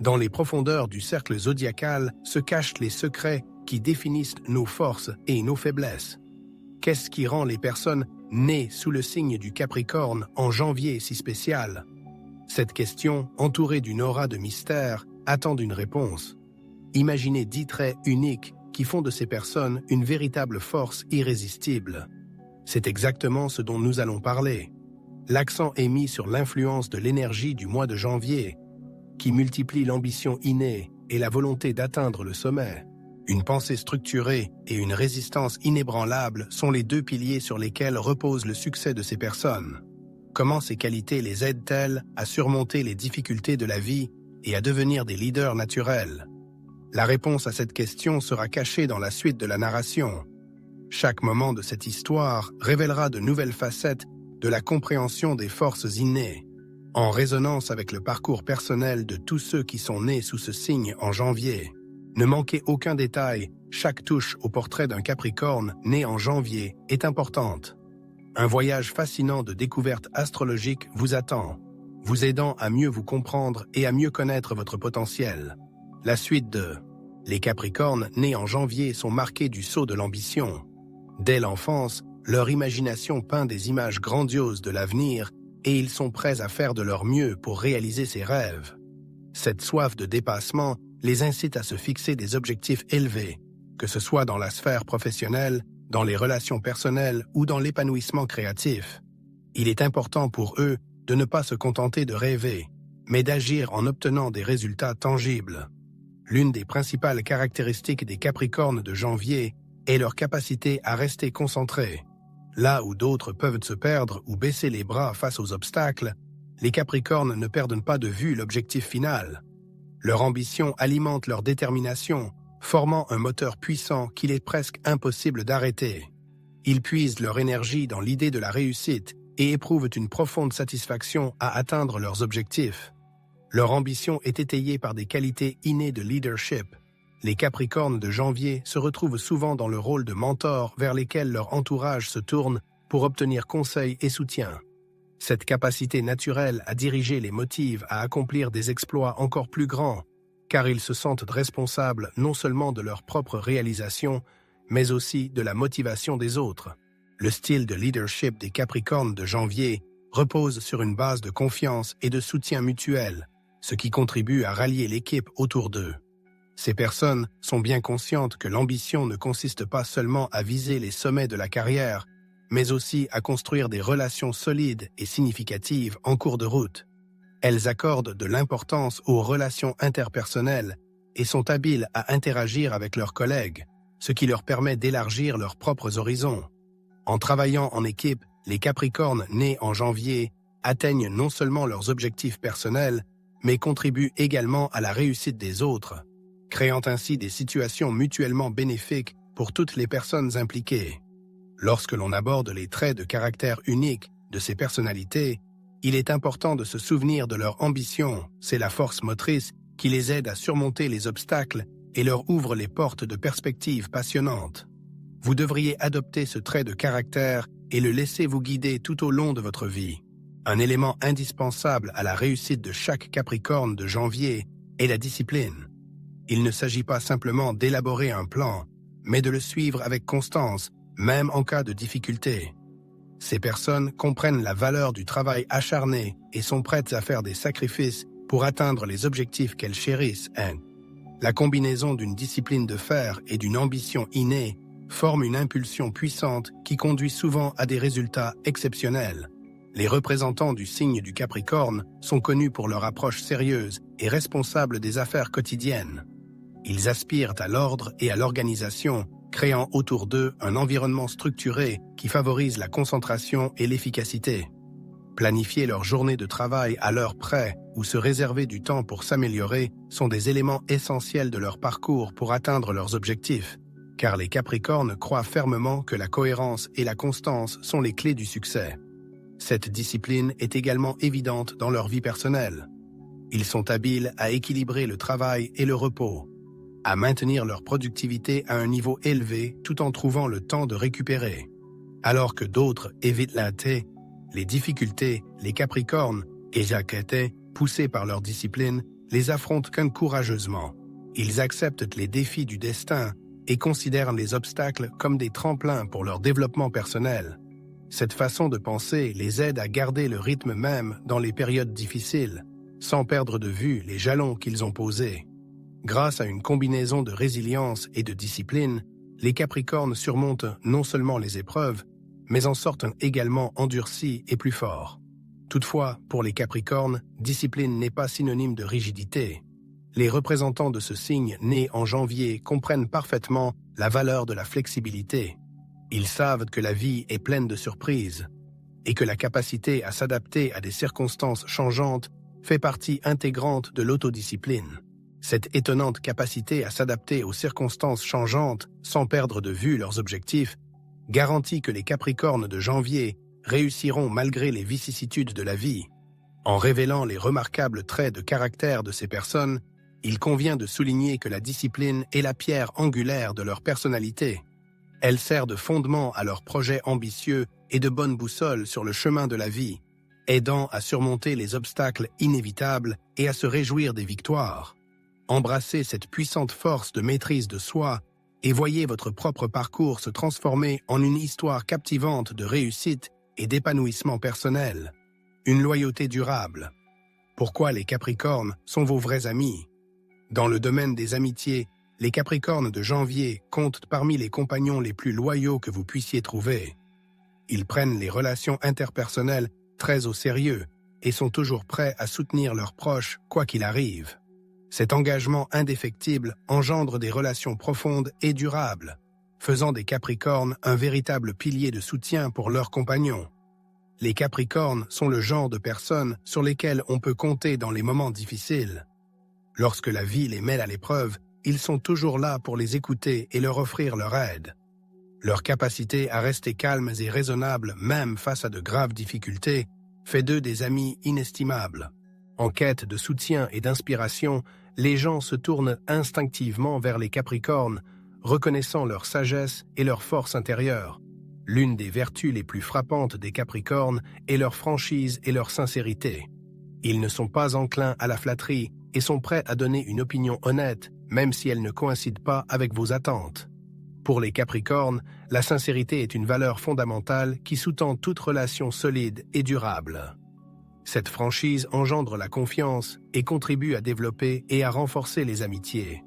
Dans les profondeurs du cercle zodiacal se cachent les secrets qui définissent nos forces et nos faiblesses. Qu'est-ce qui rend les personnes nées sous le signe du Capricorne en janvier si spéciales? Cette question, entourée d'une aura de mystère, attend une réponse. Imaginez 10 traits uniques qui font de ces personnes une véritable force irrésistible. C'est exactement ce dont nous allons parler. L'accent est mis sur l'influence de l'énergie du mois de janvier, qui multiplie l'ambition innée et la volonté d'atteindre le sommet. Une pensée structurée et une résistance inébranlable sont les deux piliers sur lesquels repose le succès de ces personnes. Comment ces qualités les aident-elles à surmonter les difficultés de la vie et à devenir des leaders naturels? La réponse à cette question sera cachée dans la suite de la narration. Chaque moment de cette histoire révélera de nouvelles facettes de la compréhension des forces innées. En résonance avec le parcours personnel de tous ceux qui sont nés sous ce signe en janvier. Ne manquez aucun détail, chaque touche au portrait d'un Capricorne né en janvier est importante. Un voyage fascinant de découvertes astrologiques vous attend, vous aidant à mieux vous comprendre et à mieux connaître votre potentiel. La suite de Les Capricornes nés en janvier sont marqués du sceau de l'ambition. Dès l'enfance, leur imagination peint des images grandioses de l'avenir et ils sont prêts à faire de leur mieux pour réaliser ces rêves. Cette soif de dépassement les incite à se fixer des objectifs élevés, que ce soit dans la sphère professionnelle, dans les relations personnelles ou dans l'épanouissement créatif. Il est important pour eux de ne pas se contenter de rêver, mais d'agir en obtenant des résultats tangibles. L'une des principales caractéristiques des Capricornes de janvier est leur capacité à rester concentrés. Là où d'autres peuvent se perdre ou baisser les bras face aux obstacles, les Capricornes ne perdent pas de vue l'objectif final. Leur ambition alimente leur détermination, formant un moteur puissant qu'il est presque impossible d'arrêter. Ils puisent leur énergie dans l'idée de la réussite et éprouvent une profonde satisfaction à atteindre leurs objectifs. Leur ambition est étayée par des qualités innées de leadership. Les Capricornes de janvier se retrouvent souvent dans le rôle de mentor vers lesquels leur entourage se tourne pour obtenir conseil et soutien. Cette capacité naturelle à diriger les motive à accomplir des exploits encore plus grands, car ils se sentent responsables non seulement de leur propre réalisation, mais aussi de la motivation des autres. Le style de leadership des Capricornes de janvier repose sur une base de confiance et de soutien mutuel, ce qui contribue à rallier l'équipe autour d'eux. Ces personnes sont bien conscientes que l'ambition ne consiste pas seulement à viser les sommets de la carrière, mais aussi à construire des relations solides et significatives en cours de route. Elles accordent de l'importance aux relations interpersonnelles et sont habiles à interagir avec leurs collègues, ce qui leur permet d'élargir leurs propres horizons. En travaillant en équipe, les Capricornes nés en janvier atteignent non seulement leurs objectifs personnels, mais contribuent également à la réussite des autres, créant ainsi des situations mutuellement bénéfiques pour toutes les personnes impliquées. Lorsque l'on aborde les traits de caractère uniques de ces personnalités, il est important de se souvenir de leur ambition, c'est la force motrice qui les aide à surmonter les obstacles et leur ouvre les portes de perspectives passionnantes. Vous devriez adopter ce trait de caractère et le laisser vous guider tout au long de votre vie. Un élément indispensable à la réussite de chaque Capricorne de janvier est la discipline. Il ne s'agit pas simplement d'élaborer un plan, mais de le suivre avec constance, même en cas de difficulté. Ces personnes comprennent la valeur du travail acharné et sont prêtes à faire des sacrifices pour atteindre les objectifs qu'elles chérissent. La combinaison d'une discipline de fer et d'une ambition innée forme une impulsion puissante qui conduit souvent à des résultats exceptionnels. Les représentants du signe du Capricorne sont connus pour leur approche sérieuse et responsable des affaires quotidiennes. Ils aspirent à l'ordre et à l'organisation, créant autour d'eux un environnement structuré qui favorise la concentration et l'efficacité. Planifier leur journée de travail à l'heure près ou se réserver du temps pour s'améliorer sont des éléments essentiels de leur parcours pour atteindre leurs objectifs, car les Capricornes croient fermement que la cohérence et la constance sont les clés du succès. Cette discipline est également évidente dans leur vie personnelle. Ils sont habiles à équilibrer le travail et le repos, à maintenir leur productivité à un niveau élevé tout en trouvant le temps de récupérer. Alors que d'autres évitent les difficultés, les Capricornes, et Jacques poussés par leur discipline, les affrontent courageusement. Ils acceptent les défis du destin et considèrent les obstacles comme des tremplins pour leur développement personnel. Cette façon de penser les aide à garder le rythme même dans les périodes difficiles, sans perdre de vue les jalons qu'ils ont posés. Grâce à une combinaison de résilience et de discipline, les Capricornes surmontent non seulement les épreuves, mais en sortent également endurcis et plus forts. Toutefois, pour les Capricornes, discipline n'est pas synonyme de rigidité. Les représentants de ce signe nés en janvier comprennent parfaitement la valeur de la flexibilité. Ils savent que la vie est pleine de surprises et que la capacité à s'adapter à des circonstances changeantes fait partie intégrante de l'autodiscipline. Cette étonnante capacité à s'adapter aux circonstances changeantes sans perdre de vue leurs objectifs garantit que les Capricornes de janvier réussiront malgré les vicissitudes de la vie. En révélant les remarquables traits de caractère de ces personnes, il convient de souligner que la discipline est la pierre angulaire de leur personnalité. Elle sert de fondement à leurs projets ambitieux et de bonne boussole sur le chemin de la vie, aidant à surmonter les obstacles inévitables et à se réjouir des victoires. Embrassez cette puissante force de maîtrise de soi et voyez votre propre parcours se transformer en une histoire captivante de réussite et d'épanouissement personnel. Une loyauté durable. Pourquoi les Capricornes sont vos vrais amis? Dans le domaine des amitiés, les Capricornes de janvier comptent parmi les compagnons les plus loyaux que vous puissiez trouver. Ils prennent les relations interpersonnelles très au sérieux et sont toujours prêts à soutenir leurs proches quoi qu'il arrive. Cet engagement indéfectible engendre des relations profondes et durables, faisant des Capricornes un véritable pilier de soutien pour leurs compagnons. Les Capricornes sont le genre de personnes sur lesquelles on peut compter dans les moments difficiles. Lorsque la vie les met à l'épreuve, ils sont toujours là pour les écouter et leur offrir leur aide. Leur capacité à rester calmes et raisonnables même face à de graves difficultés fait d'eux des amis inestimables. En quête de soutien et d'inspiration, les gens se tournent instinctivement vers les Capricornes, reconnaissant leur sagesse et leur force intérieure. L'une des vertus les plus frappantes des Capricornes est leur franchise et leur sincérité. Ils ne sont pas enclins à la flatterie et sont prêts à donner une opinion honnête, même si elle ne coïncide pas avec vos attentes. Pour les Capricornes, la sincérité est une valeur fondamentale qui sous-tend toute relation solide et durable. Cette franchise engendre la confiance et contribue à développer et à renforcer les amitiés.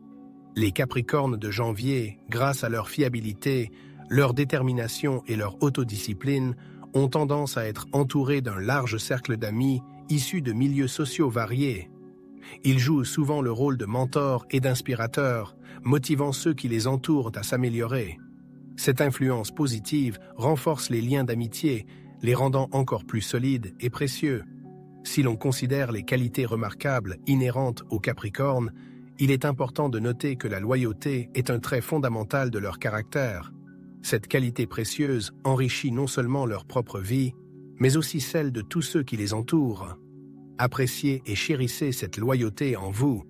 Les Capricornes de janvier, grâce à leur fiabilité, leur détermination et leur autodiscipline, ont tendance à être entourés d'un large cercle d'amis issus de milieux sociaux variés. Ils jouent souvent le rôle de mentors et d'inspirateurs, motivant ceux qui les entourent à s'améliorer. Cette influence positive renforce les liens d'amitié, les rendant encore plus solides et précieux. Si l'on considère les qualités remarquables inhérentes aux Capricornes, il est important de noter que la loyauté est un trait fondamental de leur caractère. Cette qualité précieuse enrichit non seulement leur propre vie, mais aussi celle de tous ceux qui les entourent. Appréciez et chérissez cette loyauté en vous,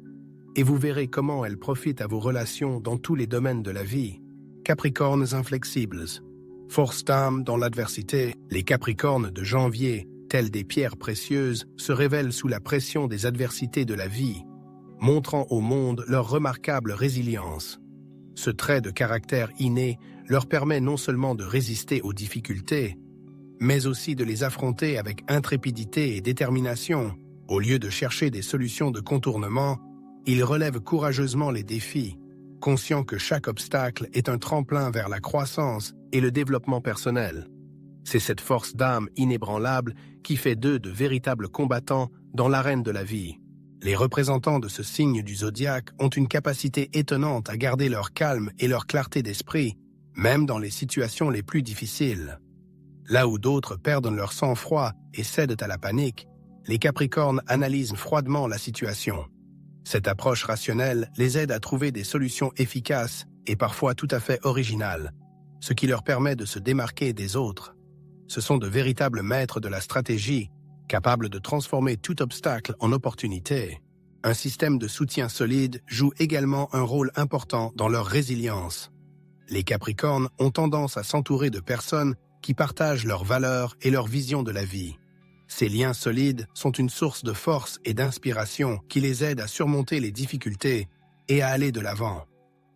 et vous verrez comment elle profite à vos relations dans tous les domaines de la vie. Capricornes inflexibles. Force d'âme dans l'adversité, les Capricornes de janvier, tels des pierres précieuses, se révèlent sous la pression des adversités de la vie, montrant au monde leur remarquable résilience. Ce trait de caractère inné leur permet non seulement de résister aux difficultés, mais aussi de les affronter avec intrépidité et détermination. Au lieu de chercher des solutions de contournement, ils relèvent courageusement les défis, conscients que chaque obstacle est un tremplin vers la croissance et le développement personnel. C'est cette force d'âme inébranlable qui fait d'eux de véritables combattants dans l'arène de la vie. Les représentants de ce signe du zodiaque ont une capacité étonnante à garder leur calme et leur clarté d'esprit, même dans les situations les plus difficiles. Là où d'autres perdent leur sang-froid et cèdent à la panique, les Capricornes analysent froidement la situation. Cette approche rationnelle les aide à trouver des solutions efficaces et parfois tout à fait originales, ce qui leur permet de se démarquer des autres. Ce sont de véritables maîtres de la stratégie, capables de transformer tout obstacle en opportunité. Un système de soutien solide joue également un rôle important dans leur résilience. Les Capricornes ont tendance à s'entourer de personnes qui partagent leurs valeurs et leur vision de la vie. Ces liens solides sont une source de force et d'inspiration qui les aident à surmonter les difficultés et à aller de l'avant.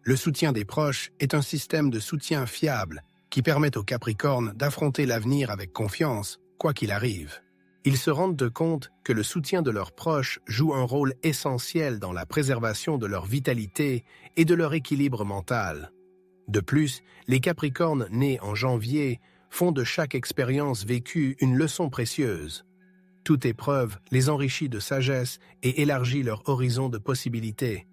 Le soutien des proches est un système de soutien fiable qui permet aux Capricornes d'affronter l'avenir avec confiance, quoi qu'il arrive. Ils se rendent compte que le soutien de leurs proches joue un rôle essentiel dans la préservation de leur vitalité et de leur équilibre mental. De plus, les Capricornes nés en janvier font de chaque expérience vécue une leçon précieuse. Toute épreuve les enrichit de sagesse et élargit leur horizon de possibilités.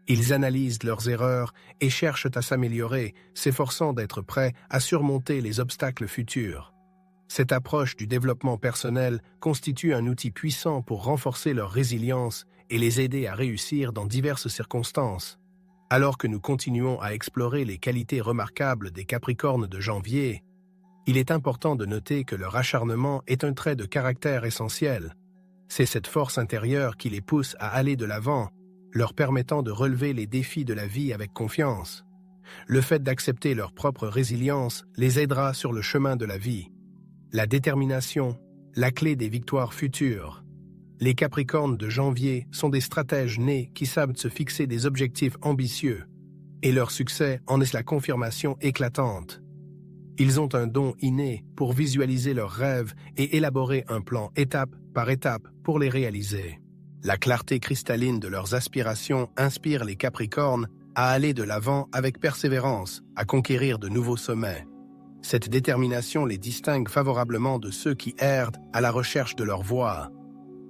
Ils analysent leurs erreurs et cherchent à s'améliorer, s'efforçant d'être prêts à surmonter les obstacles futurs. Cette approche du développement personnel constitue un outil puissant pour renforcer leur résilience et les aider à réussir dans diverses circonstances. Alors que nous continuons à explorer les qualités remarquables des Capricornes de janvier, il est important de noter que leur acharnement est un trait de caractère essentiel. C'est cette force intérieure qui les pousse à aller de l'avant, leur permettant de relever les défis de la vie avec confiance. Le fait d'accepter leur propre résilience les aidera sur le chemin de la vie. La détermination, la clé des victoires futures. Les Capricornes de janvier sont des stratèges nés qui savent se fixer des objectifs ambitieux, et leur succès en est la confirmation éclatante. Ils ont un don inné pour visualiser leurs rêves et élaborer un plan étape par étape pour les réaliser. La clarté cristalline de leurs aspirations inspire les Capricornes à aller de l'avant avec persévérance, à conquérir de nouveaux sommets. Cette détermination les distingue favorablement de ceux qui errent à la recherche de leur voie.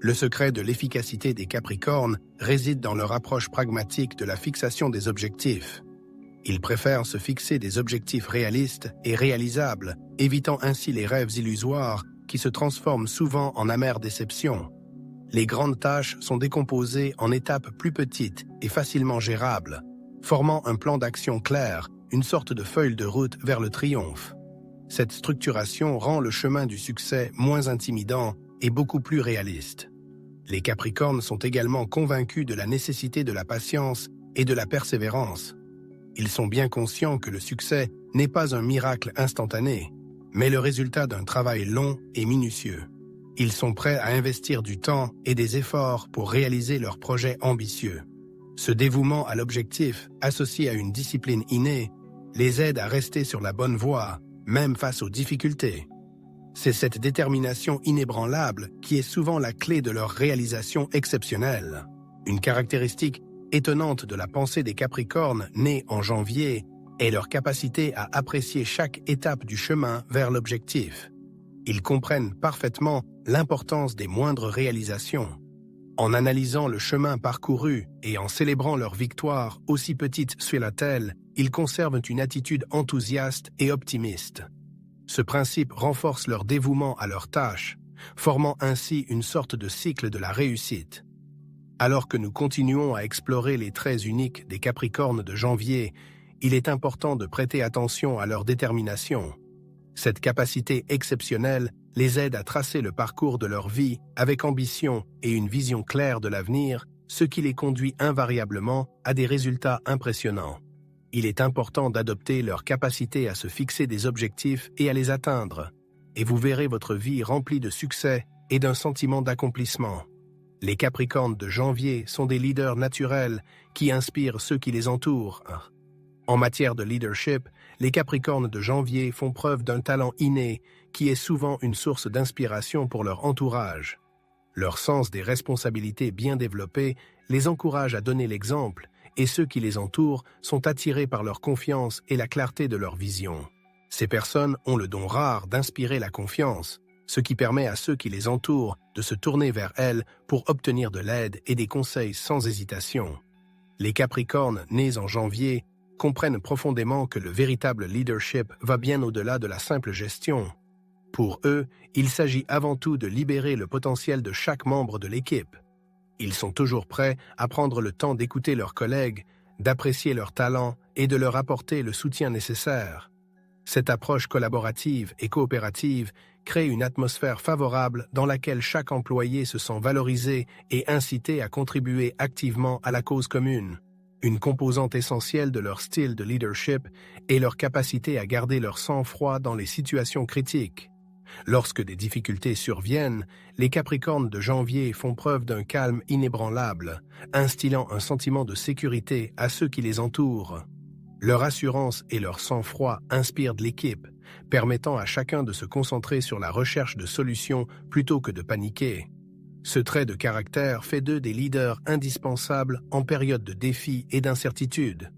Le secret de l'efficacité des Capricornes réside dans leur approche pragmatique de la fixation des objectifs. Ils préfèrent se fixer des objectifs réalistes et réalisables, évitant ainsi les rêves illusoires qui se transforment souvent en amères déceptions. Les grandes tâches sont décomposées en étapes plus petites et facilement gérables, formant un plan d'action clair, une sorte de feuille de route vers le triomphe. Cette structuration rend le chemin du succès moins intimidant et beaucoup plus réaliste. Les Capricornes sont également convaincus de la nécessité de la patience et de la persévérance. Ils sont bien conscients que le succès n'est pas un miracle instantané, mais le résultat d'un travail long et minutieux. Ils sont prêts à investir du temps et des efforts pour réaliser leurs projets ambitieux. Ce dévouement à l'objectif, associé à une discipline innée, les aide à rester sur la bonne voie, même face aux difficultés. C'est cette détermination inébranlable qui est souvent la clé de leur réalisation exceptionnelle. Une caractéristique étonnante de la pensée des Capricornes nés en janvier est leur capacité à apprécier chaque étape du chemin vers l'objectif. Ils comprennent parfaitement l'importance des moindres réalisations. En analysant le chemin parcouru et en célébrant leur victoire, aussi petite soit-elle, ils conservent une attitude enthousiaste et optimiste. Ce principe renforce leur dévouement à leur tâche, formant ainsi une sorte de cycle de la réussite. Alors que nous continuons à explorer les traits uniques des Capricornes de janvier, il est important de prêter attention à leur détermination. Cette capacité exceptionnelle les aide à tracer le parcours de leur vie avec ambition et une vision claire de l'avenir, ce qui les conduit invariablement à des résultats impressionnants. Il est important d'adopter leur capacité à se fixer des objectifs et à les atteindre, et vous verrez votre vie remplie de succès et d'un sentiment d'accomplissement. Les Capricornes de janvier sont des leaders naturels qui inspirent ceux qui les entourent. En matière de leadership, les Capricornes de janvier font preuve d'un talent inné qui est souvent une source d'inspiration pour leur entourage. Leur sens des responsabilités bien développé les encourage à donner l'exemple, et ceux qui les entourent sont attirés par leur confiance et la clarté de leur vision. Ces personnes ont le don rare d'inspirer la confiance, ce qui permet à ceux qui les entourent de se tourner vers elles pour obtenir de l'aide et des conseils sans hésitation. Les Capricornes nés en janvier comprennent profondément que le véritable leadership va bien au-delà de la simple gestion. Pour eux, il s'agit avant tout de libérer le potentiel de chaque membre de l'équipe. Ils sont toujours prêts à prendre le temps d'écouter leurs collègues, d'apprécier leurs talents et de leur apporter le soutien nécessaire. Cette approche collaborative et coopérative crée une atmosphère favorable dans laquelle chaque employé se sent valorisé et incité à contribuer activement à la cause commune. Une composante essentielle de leur style de leadership est leur capacité à garder leur sang-froid dans les situations critiques. Lorsque des difficultés surviennent, les Capricornes de janvier font preuve d'un calme inébranlable, instillant un sentiment de sécurité à ceux qui les entourent. Leur assurance et leur sang-froid inspirent de l'équipe, permettant à chacun de se concentrer sur la recherche de solutions plutôt que de paniquer. Ce trait de caractère fait d'eux des leaders indispensables en période de défis et d'incertitude.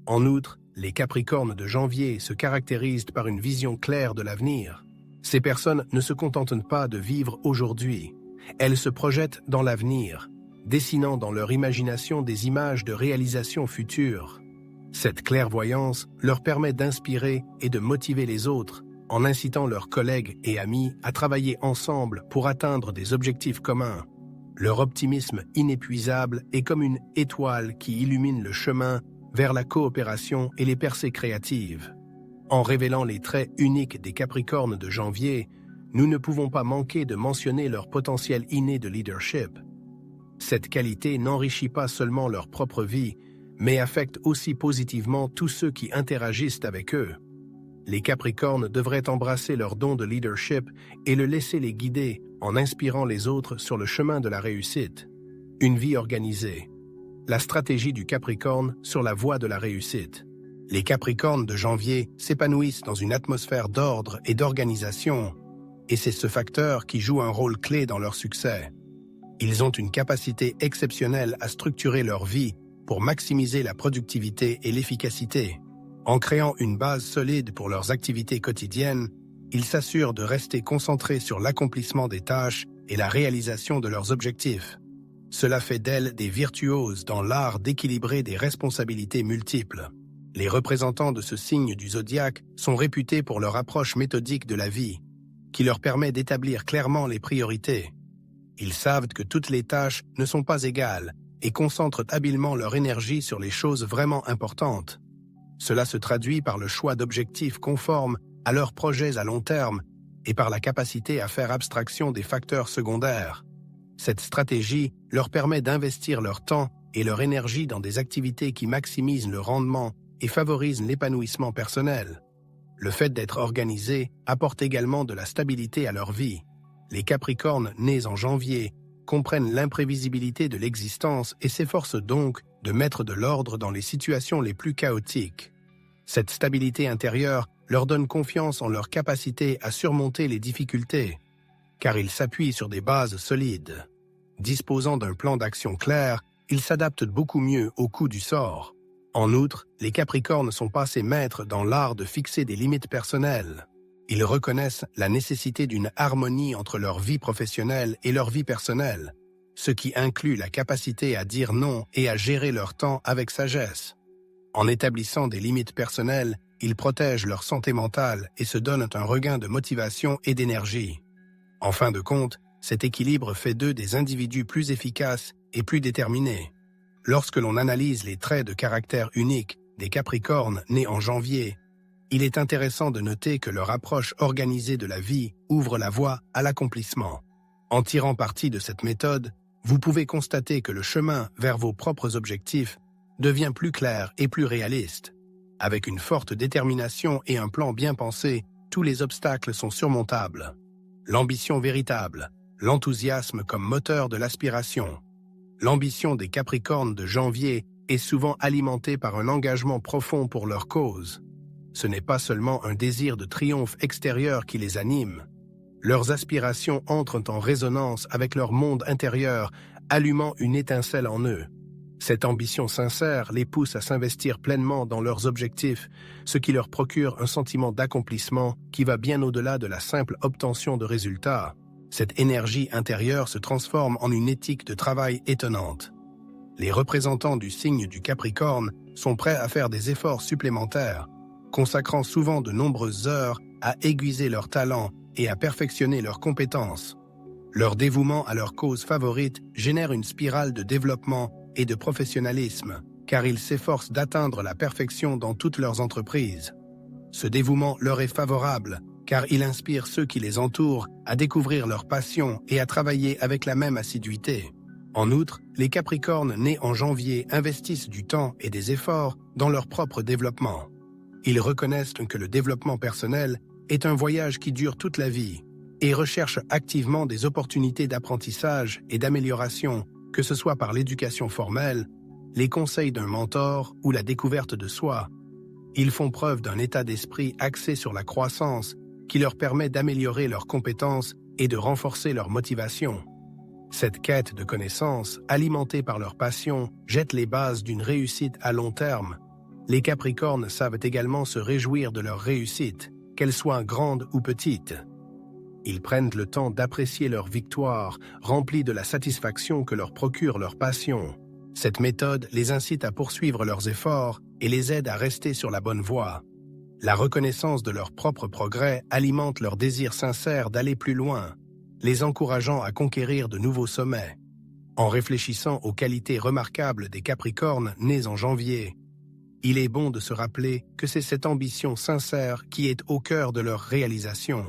En outre, les Capricornes de janvier se caractérisent par une vision claire de l'avenir. Ces personnes ne se contentent pas de vivre aujourd'hui. Elles se projettent dans l'avenir, dessinant dans leur imagination des images de réalisation future. Cette clairvoyance leur permet d'inspirer et de motiver les autres, en incitant leurs collègues et amis à travailler ensemble pour atteindre des objectifs communs. Leur optimisme inépuisable est comme une étoile qui illumine le chemin vers la coopération et les percées créatives. En révélant les traits uniques des Capricornes de janvier, nous ne pouvons pas manquer de mentionner leur potentiel inné de leadership. Cette qualité n'enrichit pas seulement leur propre vie, mais affecte aussi positivement tous ceux qui interagissent avec eux. Les Capricornes devraient embrasser leur don de leadership et le laisser les guider en inspirant les autres sur le chemin de la réussite. Une vie organisée. La stratégie du Capricorne sur la voie de la réussite. Les Capricornes de janvier s'épanouissent dans une atmosphère d'ordre et d'organisation, et c'est ce facteur qui joue un rôle clé dans leur succès. Ils ont une capacité exceptionnelle à structurer leur vie pour maximiser la productivité et l'efficacité. En créant une base solide pour leurs activités quotidiennes, ils s'assurent de rester concentrés sur l'accomplissement des tâches et la réalisation de leurs objectifs. Cela fait d'elles des virtuoses dans l'art d'équilibrer des responsabilités multiples. Les représentants de ce signe du zodiaque sont réputés pour leur approche méthodique de la vie, qui leur permet d'établir clairement les priorités. Ils savent que toutes les tâches ne sont pas égales et concentrent habilement leur énergie sur les choses vraiment importantes. Cela se traduit par le choix d'objectifs conformes à leurs projets à long terme et par la capacité à faire abstraction des facteurs secondaires. Cette stratégie leur permet d'investir leur temps et leur énergie dans des activités qui maximisent le rendement et favorisent l'épanouissement personnel. Le fait d'être organisés apporte également de la stabilité à leur vie. Les Capricornes nés en janvier comprennent l'imprévisibilité de l'existence et s'efforcent donc de mettre de l'ordre dans les situations les plus chaotiques. Cette stabilité intérieure leur donne confiance en leur capacité à surmonter les difficultés, car ils s'appuient sur des bases solides. Disposant d'un plan d'action clair, ils s'adaptent beaucoup mieux aux coups du sort. En outre, les Capricornes sont passés maîtres dans l'art de fixer des limites personnelles. Ils reconnaissent la nécessité d'une harmonie entre leur vie professionnelle et leur vie personnelle, ce qui inclut la capacité à dire non et à gérer leur temps avec sagesse. En établissant des limites personnelles, ils protègent leur santé mentale et se donnent un regain de motivation et d'énergie. En fin de compte, cet équilibre fait d'eux des individus plus efficaces et plus déterminés. Lorsque l'on analyse les traits de caractère uniques des Capricornes nés en janvier, il est intéressant de noter que leur approche organisée de la vie ouvre la voie à l'accomplissement. En tirant parti de cette méthode, vous pouvez constater que le chemin vers vos propres objectifs devient plus clair et plus réaliste. Avec une forte détermination et un plan bien pensé, tous les obstacles sont surmontables. L'ambition véritable, l'enthousiasme comme moteur de l'aspiration. L'ambition des Capricornes de janvier est souvent alimentée par un engagement profond pour leur cause. Ce n'est pas seulement un désir de triomphe extérieur qui les anime. Leurs aspirations entrent en résonance avec leur monde intérieur, allumant une étincelle en eux. Cette ambition sincère les pousse à s'investir pleinement dans leurs objectifs, ce qui leur procure un sentiment d'accomplissement qui va bien au-delà de la simple obtention de résultats. Cette énergie intérieure se transforme en une éthique de travail étonnante. Les représentants du signe du Capricorne sont prêts à faire des efforts supplémentaires, consacrant souvent de nombreuses heures à aiguiser leurs talents et à perfectionner leurs compétences. Leur dévouement à leur cause favorite génère une spirale de développement et de professionnalisme, car ils s'efforcent d'atteindre la perfection dans toutes leurs entreprises. Ce dévouement leur est favorable, car il inspire ceux qui les entourent à découvrir leur passion et à travailler avec la même assiduité. En outre, les Capricornes nés en janvier investissent du temps et des efforts dans leur propre développement. Ils reconnaissent que le développement personnel est un voyage qui dure toute la vie, et recherchent activement des opportunités d'apprentissage et d'amélioration, que ce soit par l'éducation formelle, les conseils d'un mentor ou la découverte de soi. Ils font preuve d'un état d'esprit axé sur la croissance qui leur permet d'améliorer leurs compétences et de renforcer leur motivation. Cette quête de connaissances, alimentée par leur passion, jette les bases d'une réussite à long terme. Les Capricornes savent également se réjouir de leur réussite, qu'elle soit grande ou petite. Ils prennent le temps d'apprécier leur victoire, remplie de la satisfaction que leur procure leur passion. Cette méthode les incite à poursuivre leurs efforts et les aide à rester sur la bonne voie. La reconnaissance de leur propre progrès alimente leur désir sincère d'aller plus loin, les encourageant à conquérir de nouveaux sommets. En réfléchissant aux qualités remarquables des Capricornes nés en janvier, il est bon de se rappeler que c'est cette ambition sincère qui est au cœur de leur réalisation.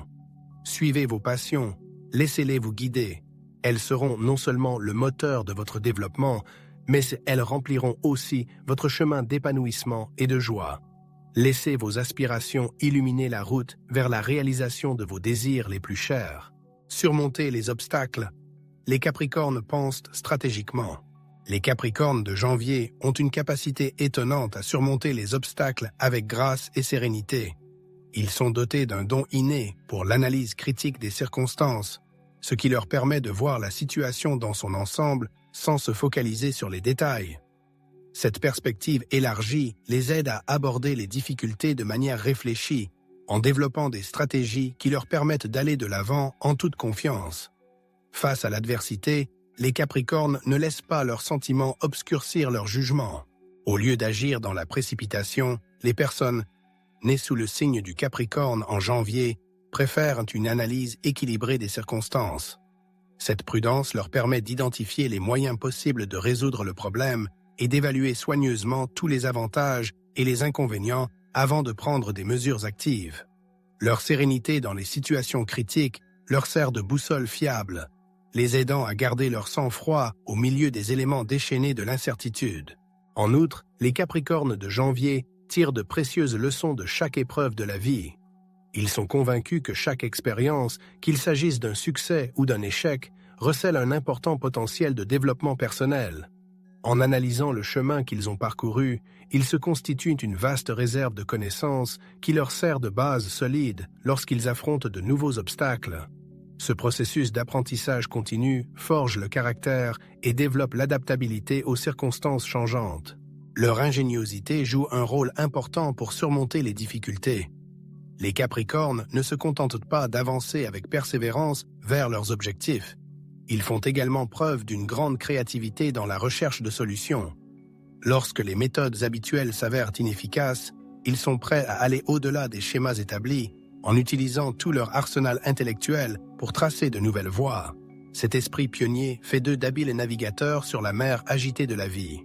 Suivez vos passions, laissez-les vous guider. Elles seront non seulement le moteur de votre développement, mais elles rempliront aussi votre chemin d'épanouissement et de joie. Laissez vos aspirations illuminer la route vers la réalisation de vos désirs les plus chers. Surmontez les obstacles. Les Capricornes pensent stratégiquement. Les Capricornes de janvier ont une capacité étonnante à surmonter les obstacles avec grâce et sérénité. Ils sont dotés d'un don inné pour l'analyse critique des circonstances, ce qui leur permet de voir la situation dans son ensemble sans se focaliser sur les détails. Cette perspective élargie les aide à aborder les difficultés de manière réfléchie, en développant des stratégies qui leur permettent d'aller de l'avant en toute confiance. Face à l'adversité, les Capricornes ne laissent pas leurs sentiments obscurcir leur jugement. Au lieu d'agir dans la précipitation, les personnes nées sous le signe du Capricorne en janvier préfèrent une analyse équilibrée des circonstances. Cette prudence leur permet d'identifier les moyens possibles de résoudre le problème et d'évaluer soigneusement tous les avantages et les inconvénients avant de prendre des mesures actives. Leur sérénité dans les situations critiques leur sert de boussole fiable, les aidant à garder leur sang-froid au milieu des éléments déchaînés de l'incertitude. En outre, les Capricornes de janvier tirent de précieuses leçons de chaque épreuve de la vie. Ils sont convaincus que chaque expérience, qu'il s'agisse d'un succès ou d'un échec, recèle un important potentiel de développement personnel. En analysant le chemin qu'ils ont parcouru, ils se constituent une vaste réserve de connaissances qui leur sert de base solide lorsqu'ils affrontent de nouveaux obstacles. Ce processus d'apprentissage continu forge le caractère et développe l'adaptabilité aux circonstances changeantes. Leur ingéniosité joue un rôle important pour surmonter les difficultés. Les Capricornes ne se contentent pas d'avancer avec persévérance vers leurs objectifs. Ils font également preuve d'une grande créativité dans la recherche de solutions. Lorsque les méthodes habituelles s'avèrent inefficaces, ils sont prêts à aller au-delà des schémas établis, en utilisant tout leur arsenal intellectuel pour tracer de nouvelles voies. Cet esprit pionnier fait d'eux d'habiles navigateurs sur la mer agitée de la vie.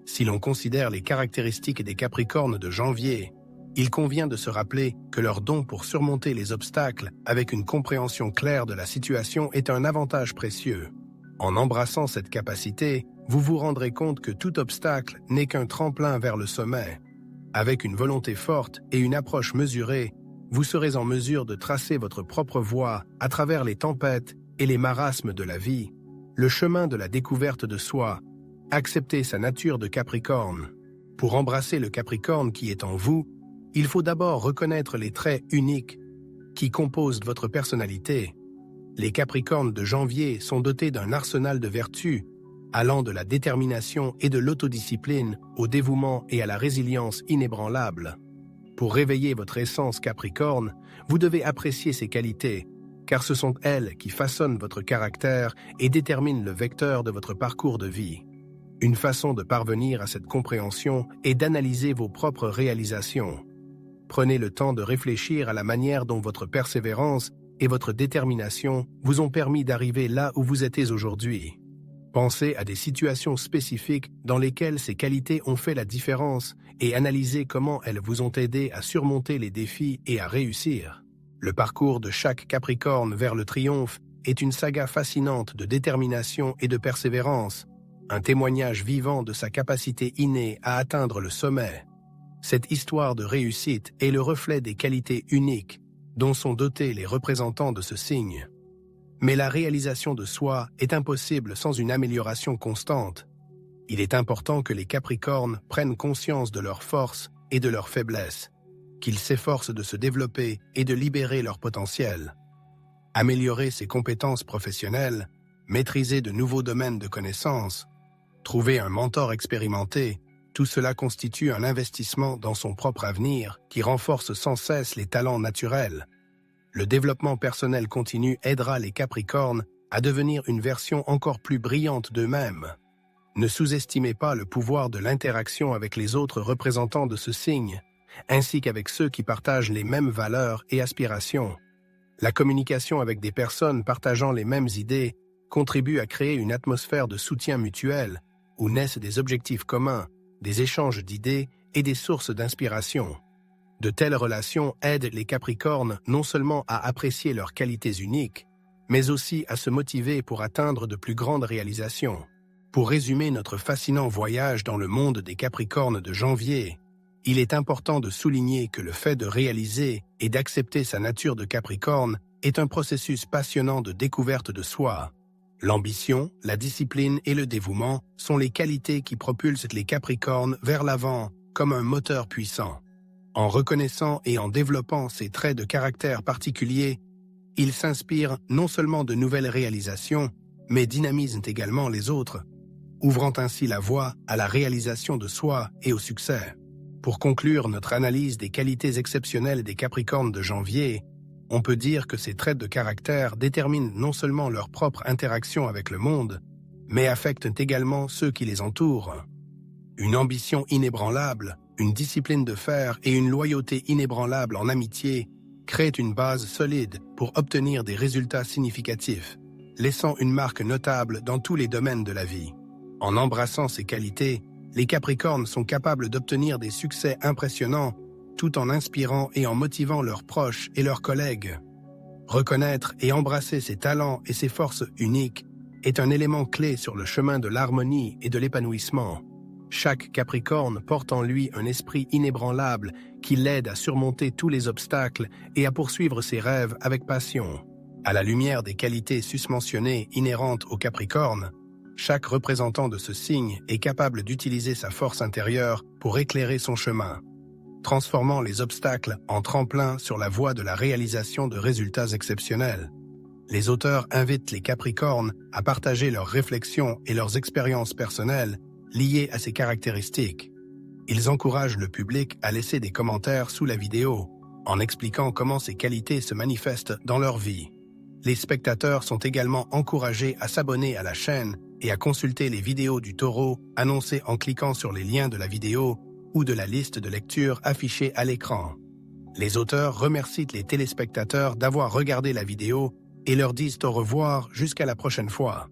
Si l'on considère les caractéristiques des Capricornes de janvier, il convient de se rappeler que leur don pour surmonter les obstacles avec une compréhension claire de la situation est un avantage précieux. En embrassant cette capacité, vous vous rendrez compte que tout obstacle n'est qu'un tremplin vers le sommet. Avec une volonté forte et une approche mesurée, vous serez en mesure de tracer votre propre voie à travers les tempêtes et les marasmes de la vie, le chemin de la découverte de soi. Acceptez sa nature de Capricorne. Pour embrasser le Capricorne qui est en vous, il faut d'abord reconnaître les traits uniques qui composent votre personnalité. Les Capricornes de janvier sont dotés d'un arsenal de vertus, allant de la détermination et de l'autodiscipline au dévouement et à la résilience inébranlable. Pour réveiller votre essence Capricorne, vous devez apprécier ces qualités, car ce sont elles qui façonnent votre caractère et déterminent le vecteur de votre parcours de vie. Une façon de parvenir à cette compréhension est d'analyser vos propres réalisations. Prenez le temps de réfléchir à la manière dont votre persévérance et votre détermination vous ont permis d'arriver là où vous êtes aujourd'hui. Pensez à des situations spécifiques dans lesquelles ces qualités ont fait la différence et analysez comment elles vous ont aidé à surmonter les défis et à réussir. Le parcours de chaque Capricorne vers le triomphe est une saga fascinante de détermination et de persévérance, un témoignage vivant de sa capacité innée à atteindre le sommet. Cette histoire de réussite est le reflet des qualités uniques dont sont dotés les représentants de ce signe. Mais la réalisation de soi est impossible sans une amélioration constante. Il est important que les Capricornes prennent conscience de leurs forces et de leurs faiblesses, qu'ils s'efforcent de se développer et de libérer leur potentiel. Améliorer ses compétences professionnelles, maîtriser de nouveaux domaines de connaissances, trouver un mentor expérimenté, tout cela constitue un investissement dans son propre avenir qui renforce sans cesse les talents naturels. Le développement personnel continu aidera les Capricornes à devenir une version encore plus brillante d'eux-mêmes. Ne sous-estimez pas le pouvoir de l'interaction avec les autres représentants de ce signe, ainsi qu'avec ceux qui partagent les mêmes valeurs et aspirations. La communication avec des personnes partageant les mêmes idées contribue à créer une atmosphère de soutien mutuel, où naissent des objectifs communs, des échanges d'idées et des sources d'inspiration. De telles relations aident les Capricornes non seulement à apprécier leurs qualités uniques, mais aussi à se motiver pour atteindre de plus grandes réalisations. Pour résumer notre fascinant voyage dans le monde des Capricornes de janvier, il est important de souligner que le fait de réaliser et d'accepter sa nature de Capricorne est un processus passionnant de découverte de soi. L'ambition, la discipline et le dévouement sont les qualités qui propulsent les Capricornes vers l'avant comme un moteur puissant. En reconnaissant et en développant ces traits de caractère particuliers, ils s'inspirent non seulement de nouvelles réalisations, mais dynamisent également les autres, ouvrant ainsi la voie à la réalisation de soi et au succès. Pour conclure notre analyse des qualités exceptionnelles des Capricornes de janvier, on peut dire que ces traits de caractère déterminent non seulement leur propre interaction avec le monde, mais affectent également ceux qui les entourent. Une ambition inébranlable, une discipline de fer et une loyauté inébranlable en amitié créent une base solide pour obtenir des résultats significatifs, laissant une marque notable dans tous les domaines de la vie. En embrassant ces qualités, les Capricornes sont capables d'obtenir des succès impressionnants tout en inspirant et en motivant leurs proches et leurs collègues. Reconnaître et embrasser ses talents et ses forces uniques est un élément clé sur le chemin de l'harmonie et de l'épanouissement. Chaque Capricorne porte en lui un esprit inébranlable qui l'aide à surmonter tous les obstacles et à poursuivre ses rêves avec passion. À la lumière des qualités susmentionnées inhérentes au Capricorne, chaque représentant de ce signe est capable d'utiliser sa force intérieure pour éclairer son chemin, transformant les obstacles en tremplin sur la voie de la réalisation de résultats exceptionnels. Les auteurs invitent les Capricornes à partager leurs réflexions et leurs expériences personnelles liées à ces caractéristiques. Ils encouragent le public à laisser des commentaires sous la vidéo, en expliquant comment ces qualités se manifestent dans leur vie. Les spectateurs sont également encouragés à s'abonner à la chaîne et à consulter les vidéos du Taureau annoncées en cliquant sur les liens de la vidéo ou de la liste de lecture affichée à l'écran. Les auteurs remercient les téléspectateurs d'avoir regardé la vidéo et leur disent au revoir jusqu'à la prochaine fois.